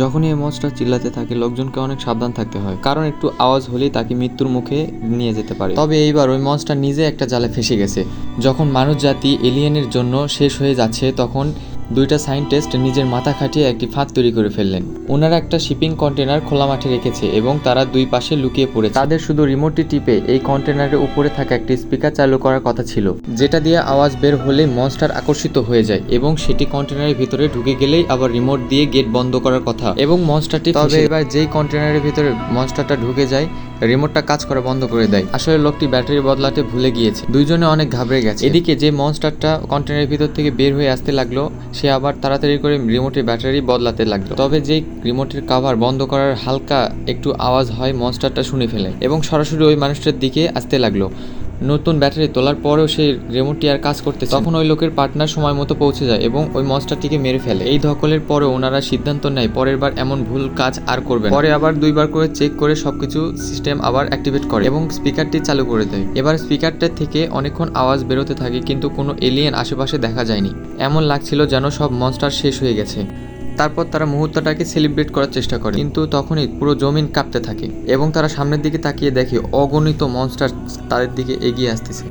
যখনই এই মনস্টার চিল্লাতে থাকে লোকজনকে অনেক সাবধান থাকতে হয়, কারণ একটু আওয়াজ হলেই তাকে মৃত্যুর মুখে নিয়ে যেতে পারে। তবে এইবার ওই মনস্টার নিজে একটা জালে ফেসে গেছে। যখন মানুষ জাতি এলিয়েনের জন্য শেষ হয়ে যাচ্ছে তখন দুইটা সায়েন্টিস্ট নিজের মাথা খাটিয়ে একটি ফাঁদ তৈরি করে ফেললেন। ওনারা একটা শিপিং কন্টেনার খোলা মাঠে রেখেছে এবং তারা দুই পাশে লুকিয়ে পড়েছে। তাদের শুধু রিমোটটি টিপে এই কন্টেনারের উপরে থাকা একটি স্পিকার চালু করার কথা ছিল, যেটা দিয়ে আওয়াজ বের হলে মনস্টার আকর্ষিত হয়ে যায় এবং সেটি কন্টেনারের ভিতরে ঢুকে গেলেই আবার রিমোট দিয়ে গেট বন্ধ করার কথা এবং মনস্টারটি। তবে এবার যেই কন্টেনারের ভিতরে মনস্টারটা ঢুকে যায় রিমোটটা কাজ করা বন্ধ করে দেয়। আসলে লোকটি ব্যাটারি বদলাতে ভুলে গিয়েছে। দুইজনে অনেক ঘাবড়ে গেছে। এদিকে যে মনস্টারটা কন্টেনারের ভিতর থেকে বের হয়ে আসতে লাগলো সে আবার তাড়াতাড়ি করে রিমোটের ব্যাটারি বদলাতে লাগলো। তবে যেই রিমোটের কভার বন্ধ করার হালকা একটু আওয়াজ হয় মনস্টারটা শুনে ফেলে এবং সরাসরি ওই মানুষটার দিকে আসতে লাগলো। নতুন ব্যাটারি তোলার পরেও সেই রিমোটটি আর কাজ করতেছে। তখন ওই লোকের পার্টনার সময় মতো পৌঁছে যায় এবং ওই মনস্টারটিকে মেরে ফেলে। এই ধকলের পরে ওনারা সিদ্ধান্ত নেয় পরের বার এমন ভুল কাজ আর করবে না। পরে আবার দুইবার করে চেক করে সবকিছু সিস্টেম আবার অ্যাক্টিভেট করে এবং স্পিকারটি চালু করে দেয়। এবার স্পিকারটা থেকে অনেকক্ষণ আওয়াজ বেরোতে থাকে কিন্তু কোনো এলিয়েন আশেপাশে দেখা যায়নি। এমন লাগছিল যেন সব মনস্টার শেষ হয়ে গেছে। তারপর তারা মুহূর্তটাকে সেলিব্রেট করার চেষ্টা করে, কিন্তু তখনই পুরো জমিন কাঁপতে থাকে এবং তারা সামনের দিকে তাকিয়ে দেখে অগণিত মনস্টার তাদের দিকে এগিয়ে আসতেছে।